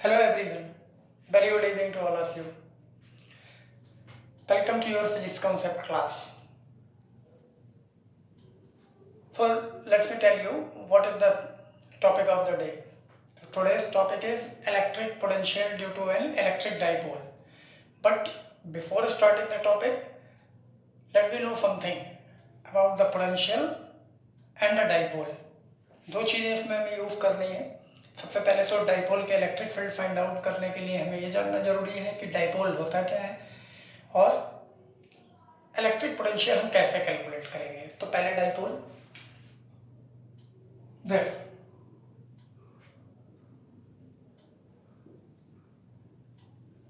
Hello everyone, very good evening to all of you. Welcome to your physics concept class. So let me tell you what is the topic of the day. So today's topic is electric potential due to an electric dipole. But before starting the topic, let me know something about the potential and the dipole. दो चीज़ें इसमें हमें use करनी है. सबसे पहले तो dipole के इलेक्ट्रिक फील्ड फाइंड आउट करने के लिए हमें ये जानना जरूरी है कि डाइपोल होता क्या है और इलेक्ट्रिक पोटेंशियल हम कैसे कैलकुलेट करेंगे. तो पहले डाइपोल दिस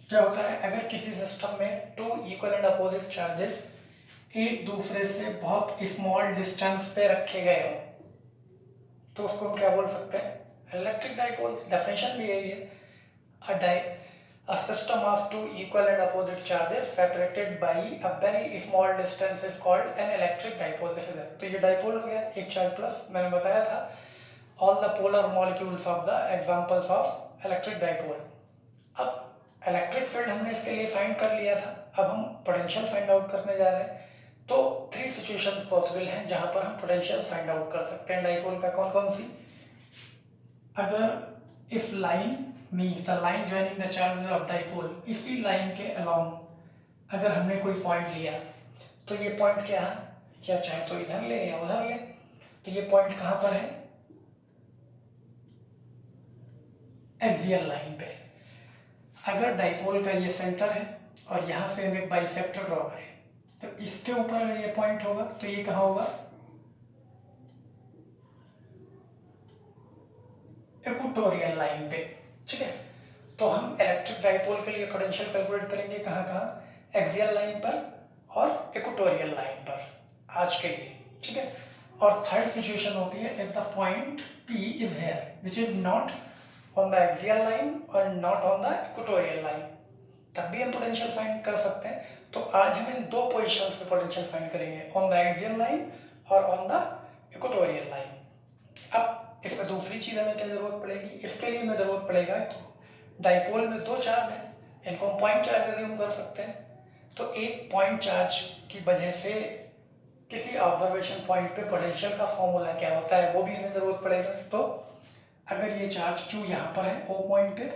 क्या होता है, अगर किसी सिस्टम में two equal and opposite charges एक दूसरे से बहुत स्मॉल डिस्टेंस पे रखे गए हो तो उसको हम क्या बोल सकते हैं, इलेक्ट्रिक डाइपोल. डेफिनेशन भी यही है, a system of two equal and opposite charges separated by a very small distance is called an electric dipole. तो ये डाइपोल हो गया. एक चार्ज प्लस मैंने बताया था all the polar molecules of the examples of electric dipole. अब electric field हमने इसके लिए फाइंड कर लिया था, अब हम पोटेंशियल फाइंड आउट करने जा रहे हैं. तो थ्री सिचुएशन पॉसिबल हैं जहां पर हम पोटेंशियल फाइंड आउट कर सकते हैं डाइपोल का. कौन कौन सी? अगर if line means the line joining the charges of dipole, इसी लाइन के अलोंग अगर हमने कोई पॉइंट लिया तो ये पॉइंट क्या है, या चाहे तो इधर ले या उधर ले, तो ये पॉइंट कहाँ पर है, एक्सियल लाइन पे. अगर डाइपोल का ये सेंटर है और यहाँ से हम एक बाइसेक्टर ड्रॉ करें तो इसके ऊपर अगर ये पॉइंट होगा तो ये कहाँ होगा, इक्वेटोरियल लाइन पे. ठीक है, तो हम इलेक्ट्रिक डाइपोल के लिए पोटेंशियल कैलकुलेट करेंगे कहाँ कहाँ, एक्सियल लाइन पर और इक्वेटोरियल लाइन पर आज के लिए. ठीक है, और थर्ड सिचुएशन होती है if the point P is here which is not on the axial line और not on the equatorial line, तब भी हम पोटेंशियल फाइंड कर सकते हैं. तो आज हम इन दो पोजिशन पे पोटेंशियल फाइंड करेंगे, ऑन द एक्सियल लाइन और ऑन द इक्वेटोरियल लाइन. अब इसमें दूसरी चीज़ हमें क्या जरूरत पड़ेगी, इसके लिए हमें जरूरत पड़ेगा कि डाइपोल में दो चार्ज हैं, इनको हम पॉइंट चार्ज रिज्यूम कर सकते हैं. तो एक पॉइंट चार्ज की वजह से किसी ऑब्जर्वेशन पॉइंट पे पोटेंशियल का फॉर्मूला क्या होता है वो भी हमें जरूरत पड़ेगा. तो अगर ये चार्ज Q यहाँ पर है O पॉइंट पे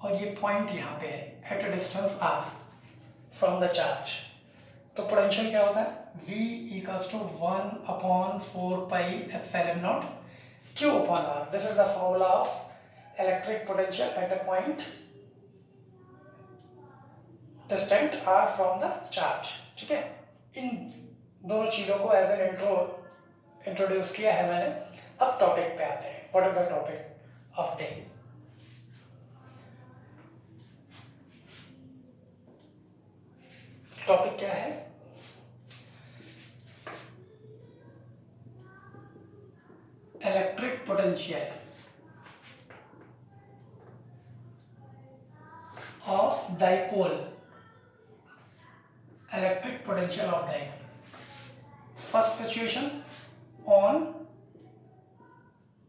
और ये पॉइंट यहाँ पे है at a distance R from the charge, तो पोटेंशियल क्या होता है, V equals to 1/4 pi epsilon nought Q upon R. This is the formula of electric potential at a point distant R from the charge. ठीक है, इन दोनों चीज़ों को as an introduce किया है मैंने. अब टॉपिक पे आते हैं. What is the topic of day? Topic क्या है, electric potential of dipole. Electric potential of dipole. First situation on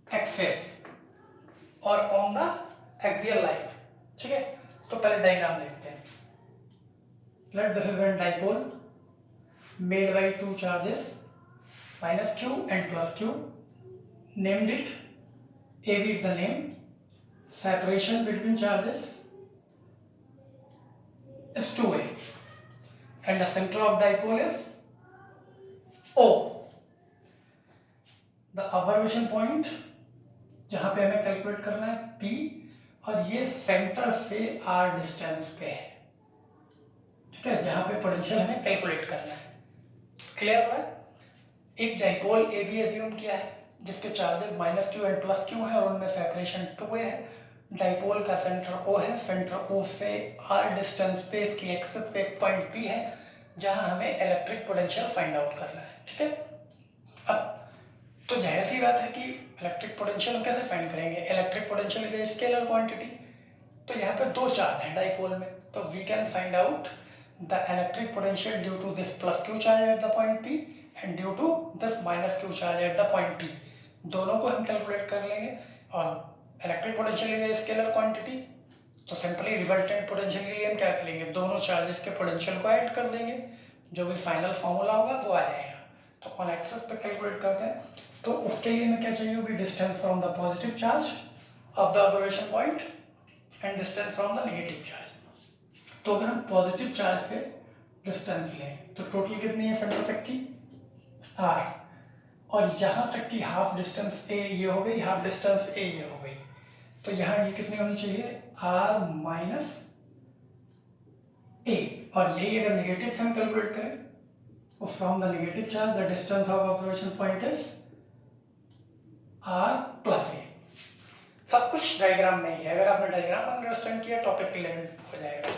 axis और ऑन द एक्सियल लाइन. ठीक है, तो पहले डायग्राम देखते हैं. Let this is an dipole made by two charges -Q and +Q. Named it, AB is the name. Separation between charges is 2A and the center of dipole is O. The observation point जहाँ पे हमें calculate करना है P और ये centre से R distance पे है. ठीक है, जहाँ पे पोटेंशियल हमें कैलकुलेट करना है. क्लियर है? एक डाइपोल AB एज्यूम किया है जिसके चार्जेस -Q and +Q है और उनमें सेपरेशन 2A है. डाइपोल का सेंटर O है, सेंटर O से R डिस्टेंस पे इसकी एक्सिस पे एक पॉइंट P है जहां हमें इलेक्ट्रिक पोटेंशियल फाइंड आउट करना है. ठीक है, अब तो जाहिर सी बात है कि इलेक्ट्रिक पोटेंशियल हम कैसे फाइंड करेंगे, electric potential is a scalar quantity. तो यहाँ पे दो चार्ज हैं डाइपोल में, तो we can find out the electric potential due to this +Q charge at the point P and due to this -Q charge at the point P. दोनों को हम कैलकुलेट कर लेंगे और electric potential is scalar quantity, तो simply resultant potential के लिए हम क्या करेंगे, दोनों चार्जेस के पोटेंशियल को ऐड कर देंगे, जो भी फाइनल फॉर्मूला होगा वो आ जाएगा। तो कौन एक्सेस पे कैलकुलेट करते हैं, तो उसके लिए हमें क्या चाहिए होगी, distance from the positive charge of the observation point and distance from the negative charge. तो अगर हम पॉजिटिव चार्ज से डिस्टेंस लें तो टोटल कितनी है सेंटर तक की, आर, और यहाँ तक की हाफ डिस्टेंस ए ये हो गई, हाफ डिस्टेंस ए ये हो गई, तो यहाँ ये कितनी होनी चाहिए, आर माइनस ए, और यही अगर नेगेटिव से हम कैलकुलेट करें तो from the negative charge the distance of observation point is R plus A. सब कुछ डायग्राम में ही है, अगर आपने डायग्राम अंडरस्टैंड किया टॉपिक क्लियर हो जाएगा।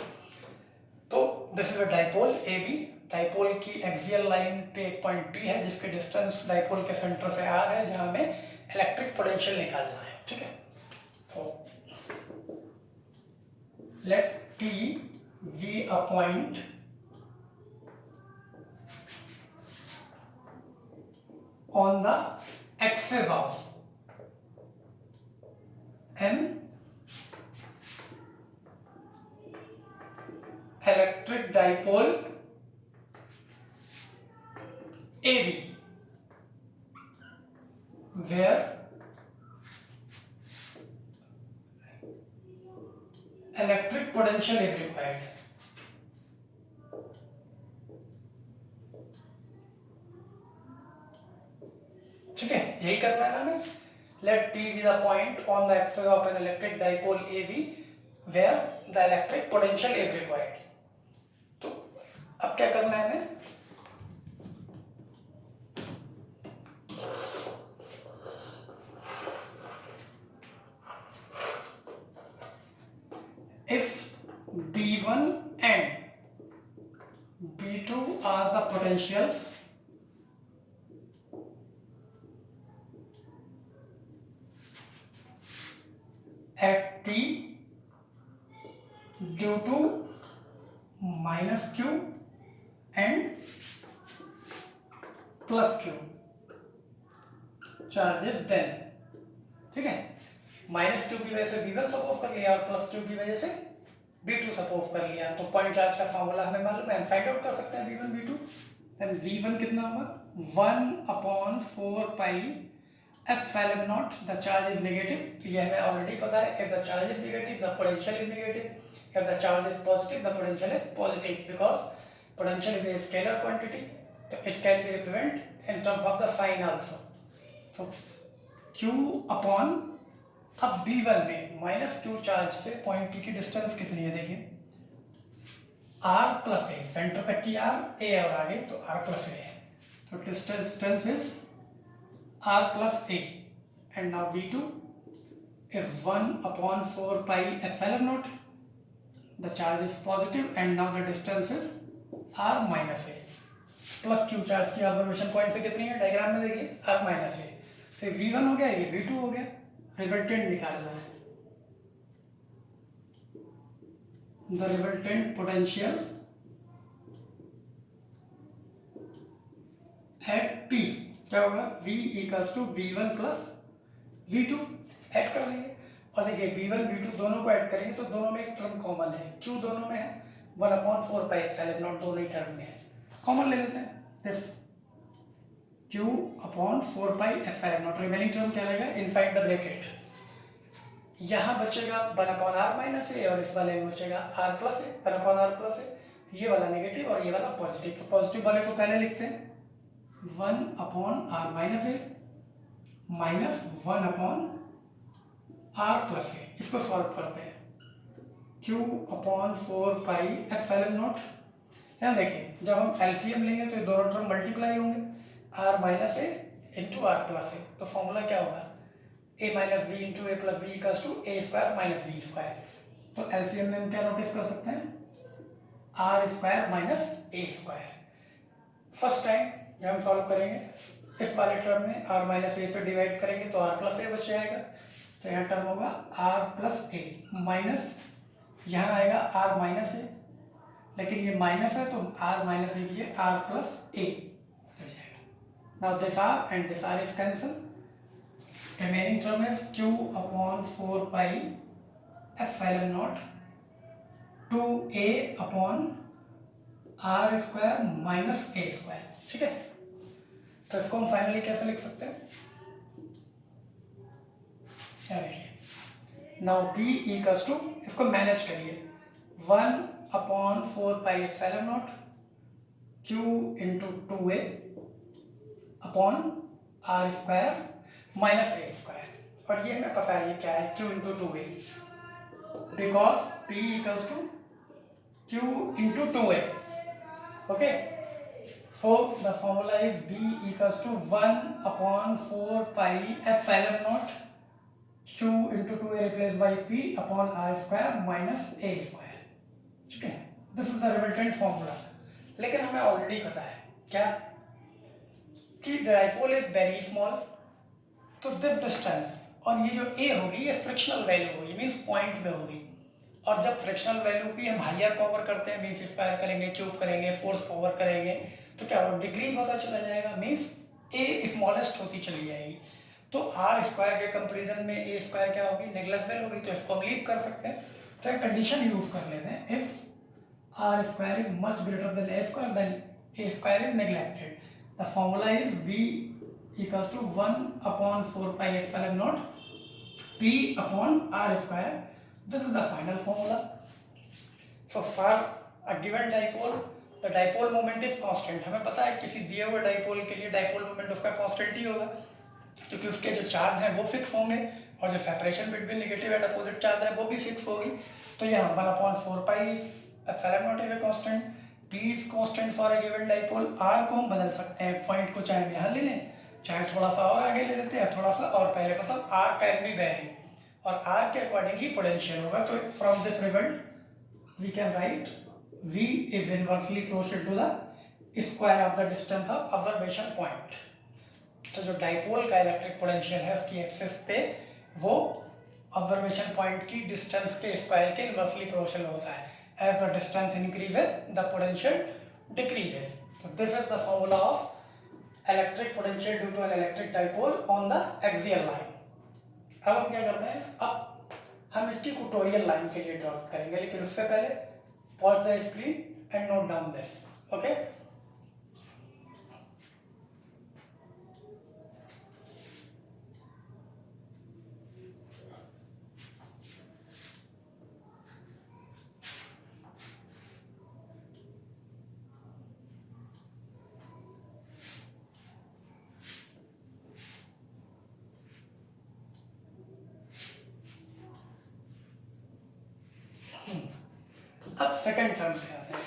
तो this is a dipole A B, dipole की एक्सियल लाइन पे एक पॉइंट बी है जिसके डिस्टेंस डाइपोल के सेंटर से आर है, जहां हमें इलेक्ट्रिक पोटेंशियल निकालना है, ठीक है। तो late P be a point on the axis of an electric dipole AB, where electric potential is required. ठीक है, यही करना है ना हमें। Let P be the point on the axis of an electric dipole AB where the electric potential is required. तो अब क्या करना है हमें, if B1 and B2 are the potentials at T due to minus Q and plus Q charges, then ठीक है, minus Q की वजह से V1 सपोज कर लिया और प्लस क्यू की वजह से V2 सपोज कर लिया, तो पॉइंट चार्ज का फॉर्मूला हमें मालूम है, हम फाइंड आउट कर सकते हैं V1 V2। देन V1 कितना होगा 1/4 pi epsilon naught, the charge is negative, तो ये हमें ऑलरेडी पता है, if the charge is negative the potential is negative, if the charge is positive the potential is positive, because potential is a scalar quantity, तो it can be represent in terms of the sign also. तो Q upon, अब B1 में minus Q charge से point P की distance कितनी है, देखिए R plus ए, centre तक की R, ए और आगे तो R प्लस ए है, तो distance is R plus A, and now V2 is 1/4 pi epsilon naught. The charge is positive, and now the distance is R minus A. Plus Q charge की observation point से कितनी है, diagram में देखिए R minus A, तो ये V1 हो गया, ये V2 हो गया, रिजल्टेंट निकालना है। The resultant potential at P क्या होगा, V equals to V1 plus V2, add कर देंगे, और देखिए V1 V2 दोनों को ऐड करेंगे तो दोनों में एक टर्म कॉमन है, Q दोनों में है, 1/4 पाई एप्सिलॉन नॉट दोनों ही टर्म में है, कॉमन ले लेते हैं, this Q/4 pi epsilon not, remaining term क्या रहेगा इनसाइड द ब्रैकेट, यहाँ बचेगा 1/r माइनस ए, और इस वाले में बचेगा r प्लस ए, 1/r प्लस ए, ये वाला नेगेटिव और ये वाला पॉजिटिव, तो पॉजिटिव वाले को पहले लिखते हैं 1/r माइनस ए माइनस 1/r प्लस ए, इसको सॉल्व करते हैं, Q/4 पाई एप्सिलॉन नॉट, यहाँ देखिए जब हम एलसीएम लेंगे तो ये दोनों टर्म मल्टीप्लाई होंगे, r minus A into R plus A, तो फॉर्मूला क्या होगा a minus B into A plus B equals to A square minus B square, तो एलसीएम में हम क्या नोटिस कर सकते हैं आर स्क्वायर माइनस ए स्क्वायर। फर्स्ट टाइम जब हम सॉल्व करेंगे इस वाले टर्म में r माइनस ए से डिवाइड करेंगे तो r प्लस ए बच जाएगा, तो यहाँ टर्म होगा r प्लस ए माइनस, यहाँ आएगा r माइनस ए, लेकिन ये माइनस है तो r माइनस ए की r प्लस ए हो जाएगा। Now this r and this r is cancel, remaining remaining term is q upon 4 pi epsilon nought 2a upon r square minus A square, ठीक है। तो इसको हम फाइनली कैसे लिख सकते हैं, नाउ p इक्वल्स टू, इसको मैनेज करिए, 1/4 pi epsilon nought q into 2a upon r square minus ए स्क्वायर, और ये हमें पता है ये क्या है, q into 2a, because p equals to q into 2a, okay. So the formula is b equals to 1/4 pi epsilon naught q into 2a replaced by p upon r square minus a square, ठीक है। This is the resultant formula. लेकिन हमें already पता है क्या कि dipole is very small, तो this distance और ये जो a होगी ये फ्रिक्शनल वैल्यू होगी, मीन्स पॉइंट में होगी, और जब फ्रिक्शनल वैल्यू भी हम हायर पावर करते हैं, मीन्स स्क्वायर करेंगे, क्यूब करेंगे, फोर्थ पावर करेंगे, तो क्या होगा, डिक्रीज होता चला जाएगा, मीन्स ए स्मॉलेस्ट होती चली जाएगी। तो आर स्क्वायर के कंपेरिजन में ए स्क्वायर क्या होगी, नेग्लेक्टेबल होगी, तो इसको हम लीव कर सकते हैं। तो एक कंडीशन यूज कर लेते हैं, if r square is much greater than a square then a square is neglected. The formula is b equals to 1/4 pi epsilon nought p upon r square. This is the final formula. So for a given dipole, the dipole moment is constant. हमें पता है किसी दिए हुए dipole के लिए dipole moment उसका constant ही होगा, क्योंकि उसके जो चार्ज हैं वो फिक्स होंगे और जो separation between negative and opposite charge है वो भी फिक्स होगी। तो यहाँ 1/4 pi epsilon not is a constant, p is constant for a given dipole. r को हम बदल सकते हैं, पॉइंट को चाहे यहाँ ले लें, चाहे थोड़ा सा और आगे ले लेते हैं, थोड़ा सा और पहले, मतलब r कैन बी वेरी, और r के अकॉर्डिंग ही पोटेंशियल होगा। तो from this result we can write v is inversely proportional to the square of the distance of observation point. तो जो डाइपोल का इलेक्ट्रिक पोटेंशियल है उसकी एक्सिस पे वो ऑब्जर्वेशन पॉइंट की डिस्टेंस के स्क्वायर के इनवर्सली प्रोपोर्शनल होता है। As the distance increases the potential decreases. तो this is the formula of electric potential due to an electric dipole on the axial line. अब हम क्या करते हैं, अब हम इसकी इक्वेटोरियल लाइन के लिए ड्रॉ करेंगे, लेकिन उससे पहले pause the screen and note down this, okay. अब सेकंड टर्म पे आते हैं।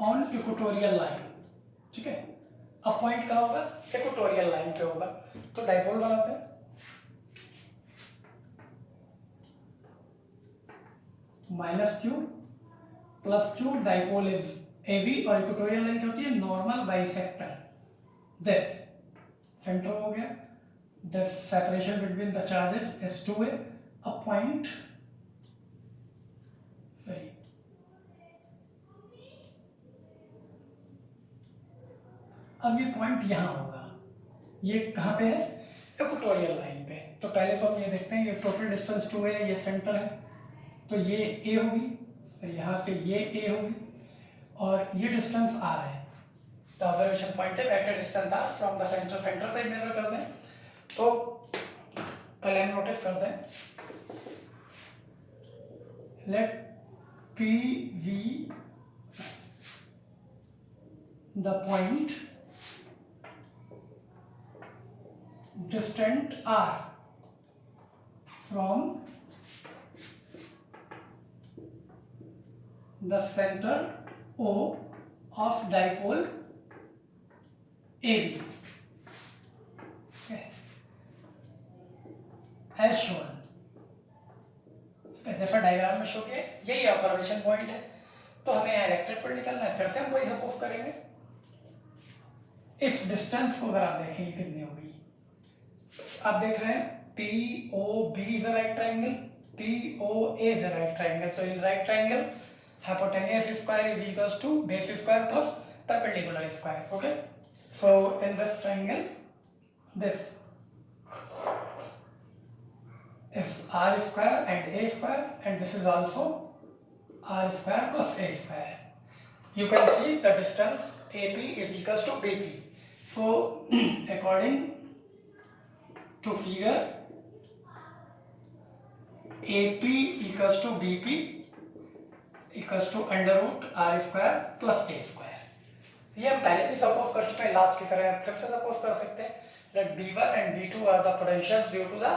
ऑन इक्वेटोरियल लाइन, ठीक है। अब पॉइंट कहाँ होगा, इक्वेटोरियल लाइन पे होगा। तो डाइपोल बनाते हैं, -q + q, dipole is AB, और इक्वेटोरियल लाइन क्या होती है, नॉर्मल बाइसेक्टर दिस, सेंटर हो गया, the separation between the charges is 2a, a point, sorry, अब ये पॉइंट यहाँ होगा, ये कहाँ पे है, इक्वेटोरियल लाइन पे। तो पहले तो हम ये देखते हैं, ये टोटल डिस्टेंस 2a है, ये सेंटर है, तो ये a होगी, फिर यहाँ से ये a होगी, और ये डिस्टेंस r है। तो ऑब्जर्वेशन पॉइंट है, vector distance r from the centre, centre से मेजर कर दें। तो पहले नोटिस करते हैं, let P V the point distant R from the centre O of dipole AB as shown. जैसा डायग्राम में शो किया, यही ऑब्जर्वेशन पॉइंट है। तो हमें यहाँ इलेक्ट्रिक फील्ड निकालना है, फिर से हम वही सपोज करेंगे। इस डिस्टेंस को अगर आप देखेंगे कितनी होगी, आप देख रहे हैं POB is a right triangle, POA is a right triangle. तो in right triangle hypotenuse square is equals to base square plus perpendicular square. Okay, so in this triangle, this is r square and a square, and this is also r square plus a square. You can see the distance AP is equals to BP. So according to figure, AP equals to BP equals to under root r square plus a square. ये हम पहले भी suppose कर चुके हैं last की तरह, हम फिर से सपोज कर सकते हैं that B1 and B2 are the potentials due to the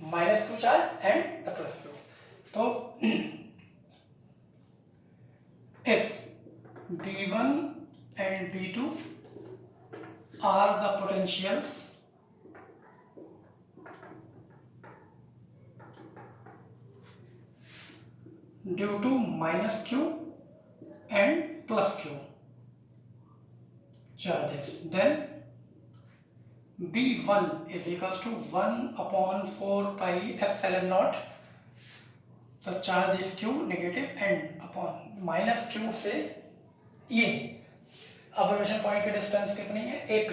-2 charge and the +2. तो if B1 and B2 are the potentials due to -q and +q charges, then B1 is equals to 1/4 pi epsilon naught, the charge is q negative, and upon -q से ये observation point की distance कितनी है AP,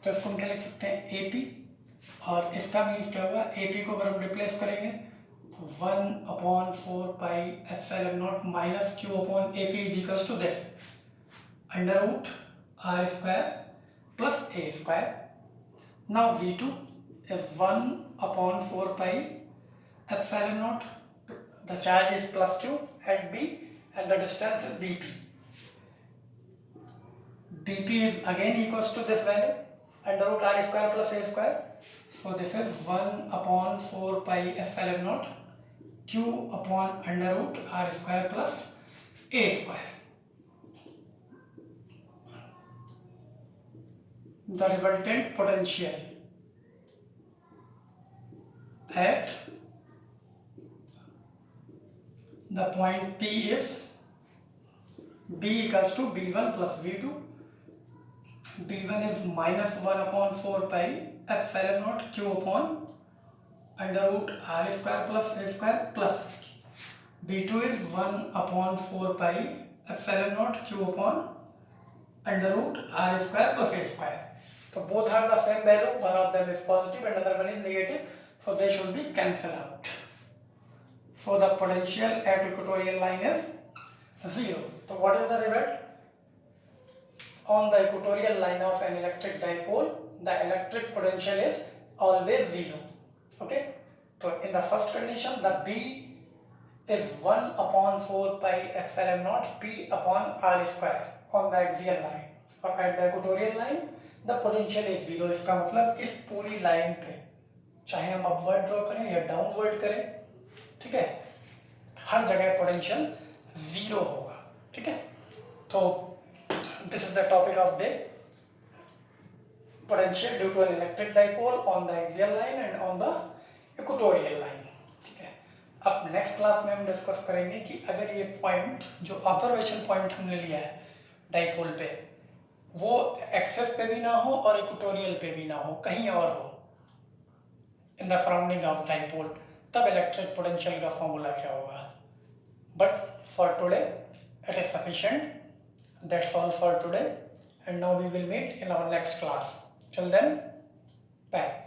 तो इसको हम क्या लिख सकते हैं AP, और इसका मीन्स क्या होगा, AP को अगर हम रिप्लेस करेंगे तो 1/4 pi epsilon naught minus q upon AP is equals to this under root r square plus a square. Now V2 is 1/4 pi epsilon naught, the charge is plus q at B and the distance is BP. BP is again equals to this value under root r square plus a square. So this is 1/4 pi epsilon naught q upon under root r square plus a square. The resultant potential at the point P is B equals to B1 plus B2. B1 is -1/4 pi epsilon naught q upon under root r square plus a square plus B2 is 1/4 pi epsilon naught q upon under root r square plus a square. So both have the same value, one of them is positive and other one is negative, so they should be cancelled out. So the potential at equatorial line is 0. So what is the result? On the equatorial line of an electric dipole, the electric potential is always 0. Okay, so in the first condition, the B is 1/4 pi epsilon naught P upon r square on the axial line, और at the equatorial line the potential is 0. इसका मतलब इस पूरी line पे चाहे हम upward draw करें या डाउनवर्ड करें, ठीक है, हर जगह पोटेंशियल 0 होगा। ठीक है, तो this is the topic of day, potential due to an electric dipole on the axial line and on the equatorial line। ठीक है, अब नेक्स्ट क्लास में हम डिस्कस करेंगे कि अगर ये पॉइंट जो ऑब्जर्वेशन पॉइंट हमने लिया है डाइपोल पे, वो एक्सेस पे भी ना हो और इक्वेटोरियल पे भी ना हो, कहीं और हो in the surrounding of dipole, तब इलेक्ट्रिक पोटेंशियल का फॉर्मूला क्या होगा। But for today it is sufficient, that's all for today, and now we will meet in our next class. Till then, bye.